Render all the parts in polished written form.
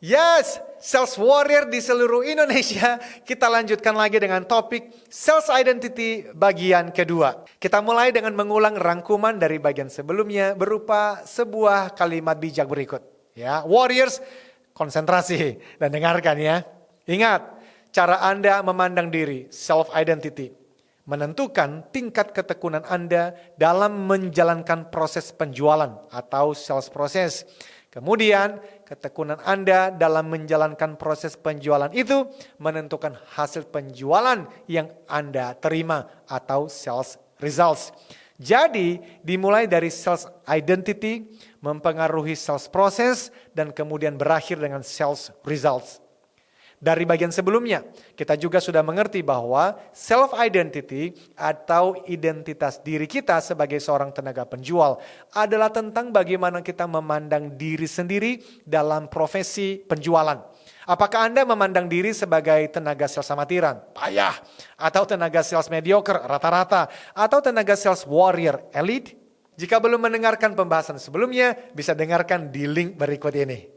Yes, Sales Warrior di seluruh Indonesia. Kita lanjutkan lagi dengan topik Sales Identity bagian kedua. Kita mulai dengan mengulang rangkuman dari bagian sebelumnya berupa sebuah kalimat bijak berikut. Ya, Warriors, konsentrasi dan dengarkan ya. Ingat, cara Anda memandang diri, self-identity, menentukan tingkat ketekunan Anda dalam menjalankan proses penjualan atau sales process. Kemudian, ketekunan Anda dalam menjalankan proses penjualan itu menentukan hasil penjualan yang Anda terima atau sales results. Jadi, dimulai dari sales identity, mempengaruhi sales process, dan kemudian berakhir dengan sales results. Dari bagian sebelumnya, kita juga sudah mengerti bahwa self-identity atau identitas diri kita sebagai seorang tenaga penjual adalah tentang bagaimana kita memandang diri sendiri dalam profesi penjualan. Apakah Anda memandang diri sebagai tenaga sales amatiran, payah, atau tenaga sales mediocre, rata-rata, atau tenaga sales warrior, elite? Jika belum mendengarkan pembahasan sebelumnya, bisa dengarkan di link berikut ini.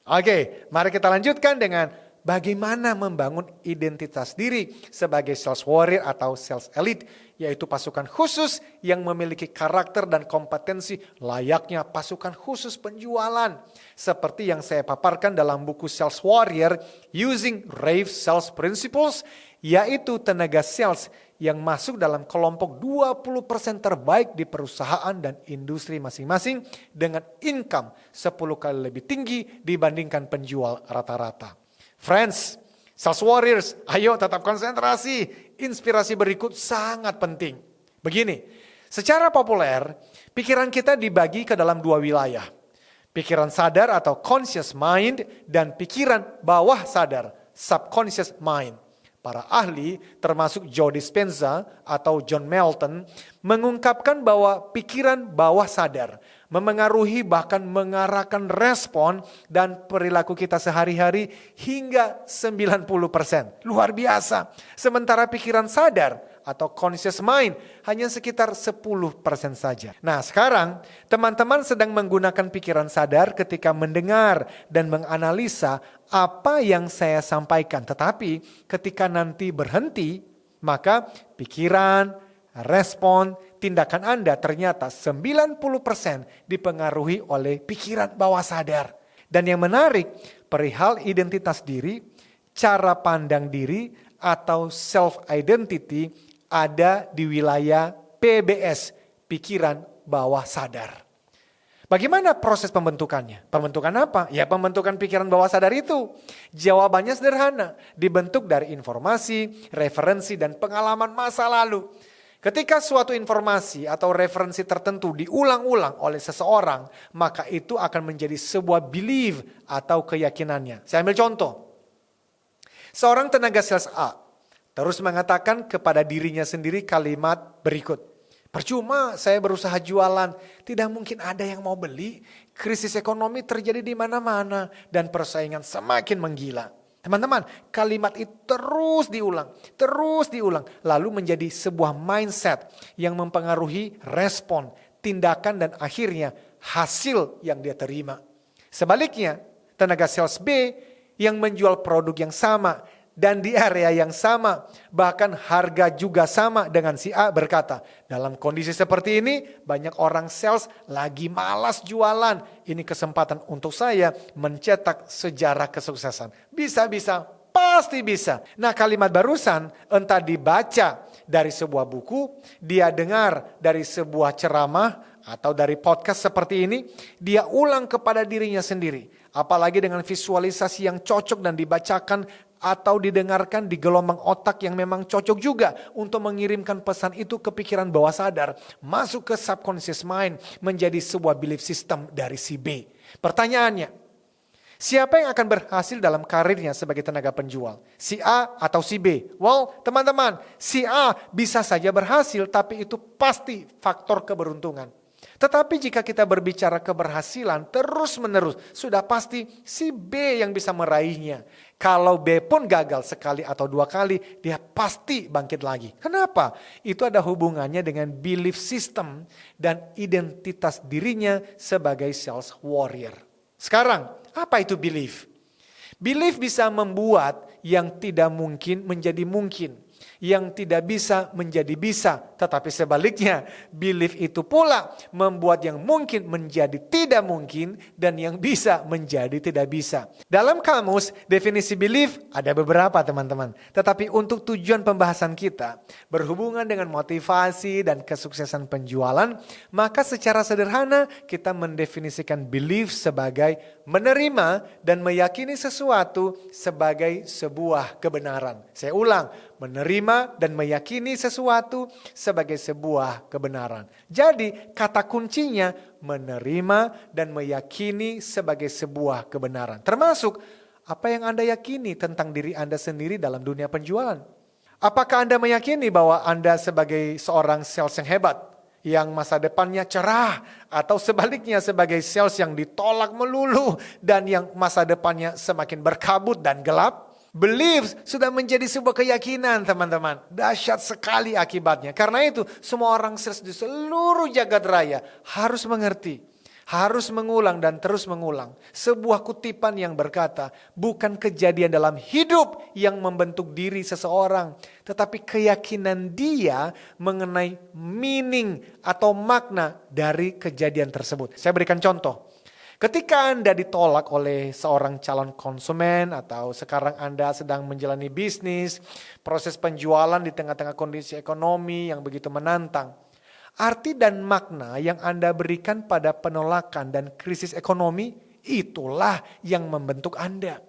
Oke, mari kita lanjutkan dengan bagaimana membangun identitas diri sebagai sales warrior atau sales elite, yaitu pasukan khusus yang memiliki karakter dan kompetensi layaknya pasukan khusus penjualan. Seperti yang saya paparkan dalam buku Sales Warrior Using Rave Sales Principles, yaitu tenaga sales yang masuk dalam kelompok 20% terbaik di perusahaan dan industri masing-masing dengan income 10 kali lebih tinggi dibandingkan penjual rata-rata. Friends, Sales Warriors, ayo tetap konsentrasi. Inspirasi berikut sangat penting. Begini, secara populer, pikiran kita dibagi ke dalam dua wilayah. Pikiran sadar atau conscious mind dan pikiran bawah sadar, subconscious mind. Para ahli, termasuk Joe Dispenza atau John Melton, mengungkapkan bahwa pikiran bawah sadar memengaruhi bahkan mengarahkan respon dan perilaku kita sehari-hari hingga 90%. Luar biasa. Sementara pikiran sadar atau conscious mind hanya sekitar 10% saja. Nah, sekarang teman-teman sedang menggunakan pikiran sadar ketika mendengar dan menganalisa apa yang saya sampaikan. Tetapi ketika nanti berhenti, maka pikiran, respon, tindakan Anda ternyata 90% dipengaruhi oleh pikiran bawah sadar. Dan yang menarik, perihal identitas diri, cara pandang diri atau self-identity ada di wilayah PBS, pikiran bawah sadar. Bagaimana proses pembentukannya? Pembentukan apa? Ya, pembentukan pikiran bawah sadar itu. Jawabannya sederhana, dibentuk dari informasi, referensi, dan pengalaman masa lalu. Ketika suatu informasi atau referensi tertentu diulang-ulang oleh seseorang, maka itu akan menjadi sebuah belief atau keyakinannya. Saya ambil contoh. Seorang tenaga sales A terus mengatakan kepada dirinya sendiri kalimat berikut. Percuma saya berusaha jualan, tidak mungkin ada yang mau beli. Krisis ekonomi terjadi di mana-mana dan persaingan semakin menggila. Teman-teman, kalimat itu terus diulang, lalu menjadi sebuah mindset yang mempengaruhi respon, tindakan, dan akhirnya hasil yang dia terima. Sebaliknya, tenaga sales B yang menjual produk yang sama dan di area yang sama, bahkan harga juga sama dengan si A berkata, dalam kondisi seperti ini banyak orang sales lagi malas jualan. Ini kesempatan untuk saya mencetak sejarah kesuksesan. Bisa, pasti bisa. Nah, kalimat barusan entah dibaca dari sebuah buku, dia dengar dari sebuah ceramah atau dari podcast seperti ini, dia ulang kepada dirinya sendiri. Apalagi dengan visualisasi yang cocok dan dibacakan atau didengarkan di gelombang otak yang memang cocok juga untuk mengirimkan pesan itu ke pikiran bawah sadar, masuk ke subconscious mind, menjadi sebuah belief system dari si B. Pertanyaannya, siapa yang akan berhasil dalam karirnya sebagai tenaga penjual? Si A atau si B? Well, teman-teman, si A bisa saja berhasil, tapi itu pasti faktor keberuntungan. Tetapi jika kita berbicara keberhasilan terus-menerus, sudah pasti si B yang bisa meraihnya. Kalau B pun gagal sekali atau dua kali, dia pasti bangkit lagi. Kenapa? Itu ada hubungannya dengan belief system dan identitas dirinya sebagai sales warrior. Sekarang, apa itu belief? Belief bisa membuat yang tidak mungkin menjadi mungkin. Yang tidak bisa menjadi bisa. Tetapi sebaliknya, belief itu pula membuat yang mungkin menjadi tidak mungkin dan yang bisa menjadi tidak bisa. Dalam kamus, definisi belief ada beberapa teman-teman. Tetapi untuk tujuan pembahasan kita berhubungan dengan motivasi dan kesuksesan penjualan, maka secara sederhana kita mendefinisikan belief sebagai menerima dan meyakini sesuatu sebagai sebuah kebenaran. Saya ulang, menerima dan meyakini sesuatu sebagai sebuah kebenaran. Jadi kata kuncinya menerima dan meyakini sebagai sebuah kebenaran. Termasuk apa yang Anda yakini tentang diri Anda sendiri dalam dunia penjualan. Apakah Anda meyakini bahwa Anda sebagai seorang sales yang hebat, yang masa depannya cerah, atau sebaliknya sebagai sales yang ditolak melulu dan yang masa depannya semakin berkabut dan gelap? Belief sudah menjadi sebuah keyakinan teman-teman. Dahsyat sekali akibatnya. Karena itu semua orang sales di seluruh jagat raya harus mengerti. Harus mengulang dan terus mengulang. Sebuah kutipan yang berkata, bukan kejadian dalam hidup yang membentuk diri seseorang. Tetapi keyakinan dia mengenai meaning atau makna dari kejadian tersebut. Saya berikan contoh. Ketika Anda ditolak oleh seorang calon konsumen atau sekarang Anda sedang menjalani bisnis, proses penjualan di tengah-tengah kondisi ekonomi yang begitu menantang. Arti dan makna yang Anda berikan pada penolakan dan krisis ekonomi, itulah yang membentuk Anda.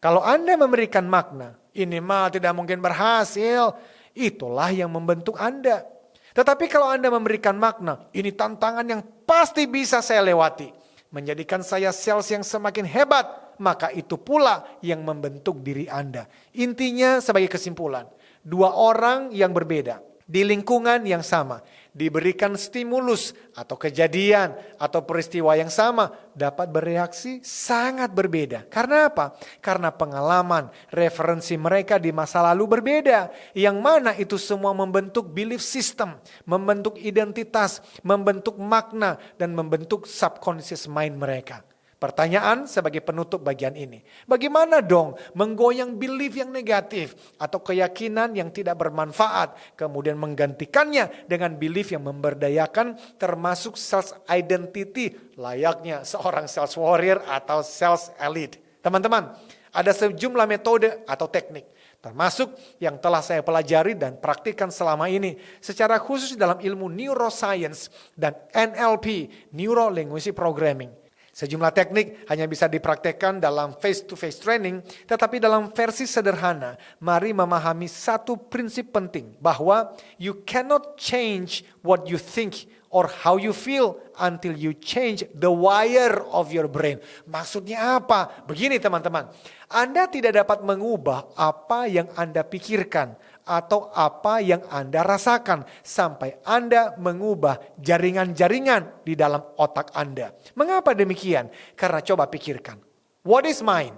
Kalau Anda memberikan makna, ini mah tidak mungkin berhasil, itulah yang membentuk Anda. Tetapi kalau Anda memberikan makna, ini tantangan yang pasti bisa saya lewati. Menjadikan saya sales yang semakin hebat, maka itu pula yang membentuk diri Anda. Intinya sebagai kesimpulan, dua orang yang berbeda di lingkungan yang sama, diberikan stimulus atau kejadian atau peristiwa yang sama dapat bereaksi sangat berbeda. Karena apa? Karena pengalaman, referensi mereka di masa lalu berbeda. Yang mana itu semua membentuk belief system, membentuk identitas, membentuk makna, dan membentuk subconscious mind mereka. Pertanyaan sebagai penutup bagian ini. Bagaimana dong menggoyang belief yang negatif atau keyakinan yang tidak bermanfaat. Kemudian menggantikannya dengan belief yang memberdayakan termasuk sales identity. Layaknya seorang sales warrior atau sales elite. Teman-teman, ada sejumlah metode atau teknik. Termasuk yang telah saya pelajari dan praktikkan selama ini. Secara khusus dalam ilmu neuroscience dan NLP, Neuro Linguistic Programming. Sejumlah teknik hanya bisa dipraktekkan dalam face-to-face training, tetapi dalam versi sederhana, mari memahami satu prinsip penting, bahwa you cannot change what you think or how you feel until you change the wire of your brain. Maksudnya apa? Begini teman-teman, Anda tidak dapat mengubah apa yang Anda pikirkan atau apa yang Anda rasakan sampai Anda mengubah jaringan-jaringan di dalam otak Anda. Mengapa demikian? Karena coba pikirkan. What is mind?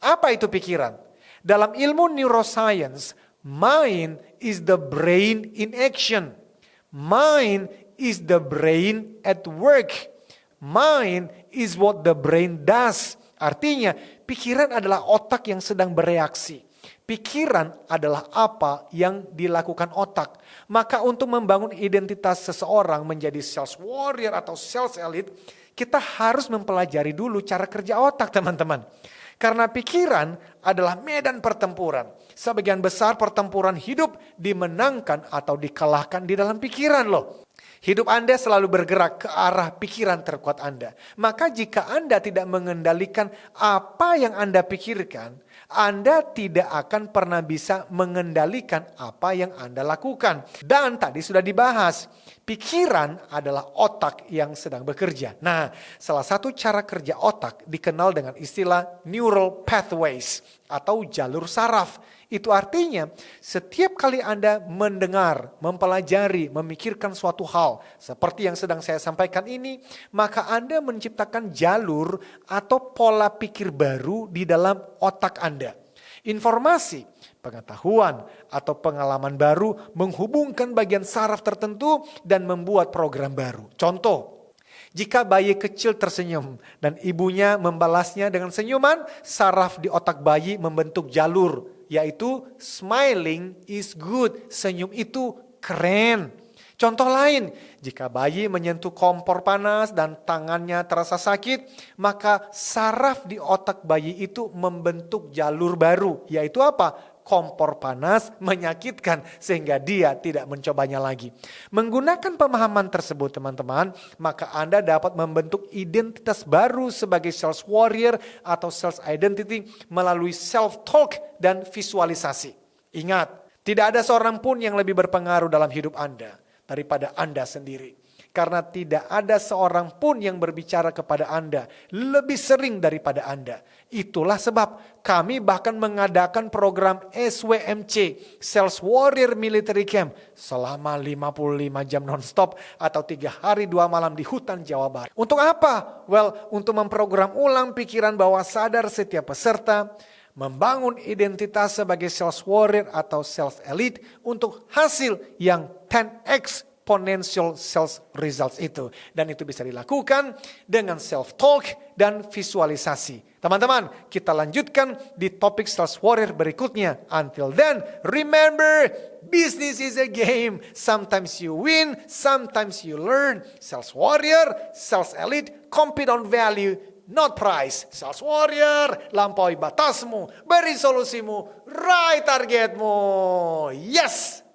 Apa itu pikiran? Dalam ilmu neuroscience, mind is the brain in action. Mind is the brain at work. Mind is what the brain does. Artinya, pikiran adalah otak yang sedang bereaksi. Pikiran adalah apa yang dilakukan otak. Maka untuk membangun identitas seseorang menjadi sales warrior atau sales elite, kita harus mempelajari dulu cara kerja otak teman-teman. Karena pikiran adalah medan pertempuran. Sebagian besar pertempuran hidup dimenangkan atau dikalahkan di dalam pikiran loh. Hidup Anda selalu bergerak ke arah pikiran terkuat Anda. Maka jika Anda tidak mengendalikan apa yang Anda pikirkan, Anda tidak akan pernah bisa mengendalikan apa yang Anda lakukan. Dan tadi sudah dibahas, pikiran adalah otak yang sedang bekerja. Nah, salah satu cara kerja otak dikenal dengan istilah neural pathways atau jalur saraf. Itu artinya setiap kali Anda mendengar, mempelajari, memikirkan suatu hal seperti yang sedang saya sampaikan ini, maka Anda menciptakan jalur atau pola pikir baru di dalam otak Anda. Informasi, pengetahuan, atau pengalaman baru menghubungkan bagian saraf tertentu dan membuat program baru. Contoh, Jika bayi kecil tersenyum dan ibunya membalasnya dengan senyuman, saraf di otak bayi membentuk jalur, yaitu smiling is good, senyum itu keren. Contoh lain, jika bayi menyentuh kompor panas dan tangannya terasa sakit, maka saraf di otak bayi itu membentuk jalur baru, yaitu apa? Kompor panas menyakitkan sehingga dia tidak mencobanya lagi. Menggunakan pemahaman tersebut teman-teman, maka Anda dapat membentuk identitas baru sebagai sales warrior atau sales identity melalui self-talk dan visualisasi. Ingat, tidak ada seorang pun yang lebih berpengaruh dalam hidup Anda daripada Anda sendiri. Karena tidak ada seorang pun yang berbicara kepada Anda lebih sering daripada Anda. Itulah sebab kami bahkan mengadakan program SWMC, Sales Warrior Military Camp, selama 55 jam non-stop atau 3 hari 2 malam di hutan Jawa Barat. Untuk apa? Well, untuk memprogram ulang pikiran bawah sadar setiap peserta, membangun identitas sebagai sales warrior atau sales elite untuk hasil yang 10x exponential sales results itu. Dan itu bisa dilakukan dengan self-talk dan visualisasi. Teman-teman, kita lanjutkan di topik sales warrior berikutnya. Until then, remember, business is a game. Sometimes you win, sometimes you learn. Sales warrior, sales elite, compete on value, not price. Sales warrior, lampaui batasmu, beri solusimu, raih targetmu. Yes!